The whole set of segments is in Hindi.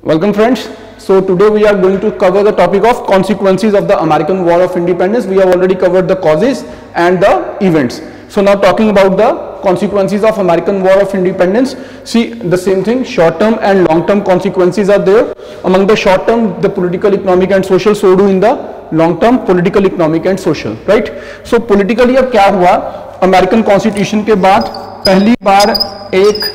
Welcome friends. So today we are going to cover the topic of consequences of the American War of Independence. We have already covered the causes and the events. So now talking about the consequences of American War of Independence. See the same thing, short term and long term consequences are there. Among the short term, the political, economic and social, so do in the long term political, economic and social, right? So politically अब क्या हुआ, अमेरिकन कॉन्स्टिट्यूशन के बाद पहली बार एक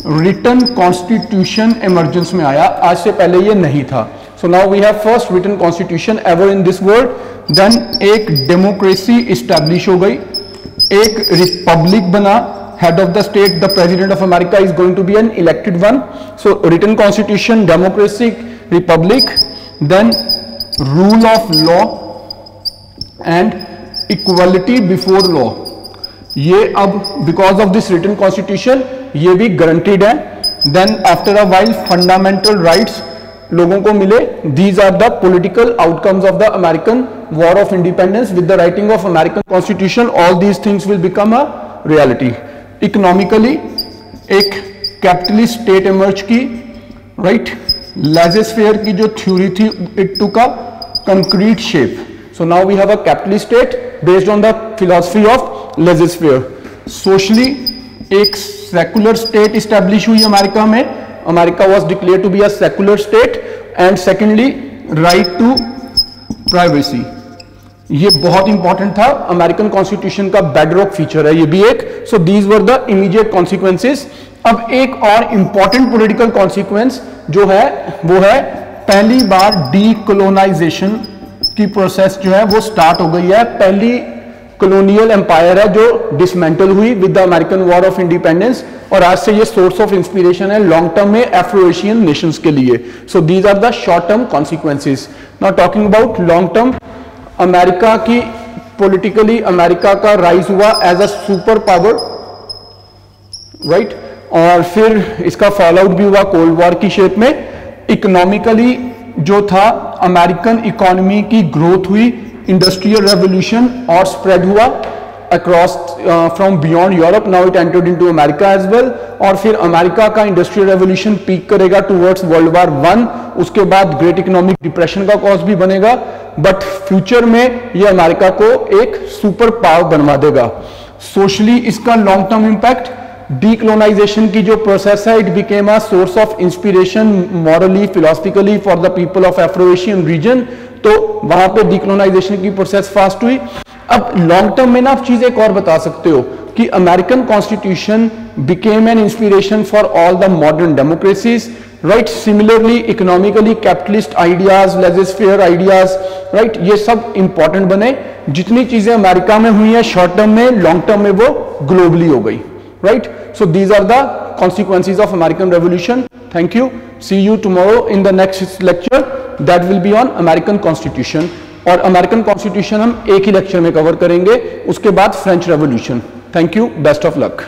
रिटन कॉन्स्टिट्यूशन इमरजेंस में आया, आज से पहले ये नहीं था. So now we have first written constitution ever in this world. Then एक डेमोक्रेसी इस्टेब्लिश हो गई, एक रिपब्लिक बना. Head of the state the president of America is going to be an elected one. So written constitution, democracy, republic, then rule of law and equality before law. ये अब because of this written constitution ये भी गारंटीड है. Then after a while fundamental rights लोगों को मिले. These are the political outcomes of the American War of Independence. With the writing of American constitution all these things will become a reality. Economically एक कैपिटलिस्ट स्टेट इमर्ज की, राइट. लेज़र-फेयर की जो थ्योरी थी it took a concrete shape. So now we have a capitalist state based on the philosophy of laissez-faire. Socially एक secular state establish हुई अमेरिका में. America was declared to be a secular state. And secondly right to privacy. ये बहुत इंपॉर्टेंट था, अमेरिकन कॉन्स्टिट्यूशन का बेडरॉक फीचर है ये भी एक. So these were the immediate consequences. अब एक और इंपॉर्टेंट पॉलिटिकल कॉन्सिक्वेंस जो है वो है पहली बार डीकोलोनाइजेशन की प्रोसेस जो है वो स्टार्ट हो गई है. पहली कॉलोनियल एम्पायर है जो डिसमेंटल हुई with the American War of Independence. और आज से ये सोर्स ऑफ इंस्पिरेशन है लॉन्ग टर्म में अफ्रो एशियन नेशंस के लिए. So these are the short term consequences. Now talking about long term, America की पॉलिटिकली अमेरिका का राइज हुआ as a super power, right. और फिर इसका फॉल आउट भी हुआ कोल्ड वॉर की शेप में. इकोनॉमिकली जो था अमेरिकन इकोनॉमी की ग्रोथ हुई, इंडस्ट्रियल रेवोल्यूशन और स्प्रेड हुआ across from beyond Europe. Now it entered into America as well. और फिर अमेरिका का इंडस्ट्रियल रेवोल्यूशन पीक करेगा टुवर्ड्स वर्ल्ड वॉर वन. उसके बाद ग्रेट इकोनॉमिक डिप्रेशन का कॉज भी बनेगा, बट फ्यूचर में ये अमेरिका को एक सुपर पावर बनवा देगा. सोशली इसका लॉन्ग टर्म इंपैक्ट, डीकोलोनाइजेशन की जो प्रोसेस है it became a source of inspiration morally philosophically for the people of Afro Asian region. तो वहां पे डीकोलोनाइजेशन की प्रोसेस फास्ट हुई. अब लॉन्ग टर्म में ना आप चीज एक और बता सकते हो कि American constitution became an inspiration for all the modern democracies, right. Similarly economically capitalist ideas, laser-fair ideas, right, ये सब इंपॉर्टेंट बने. जितनी चीजें अमेरिका में हुई है शॉर्ट टर्म में, लॉन्ग टर्म में वो ग्लोबली हो गई, right. So these are the consequences of American Revolution. Thank you. See you tomorrow in the next lecture that will be on American Constitution. और American Constitution हम एक ही लेक्चर में कवर करेंगे, उसके बाद French revolution. Thank you. Best of luck.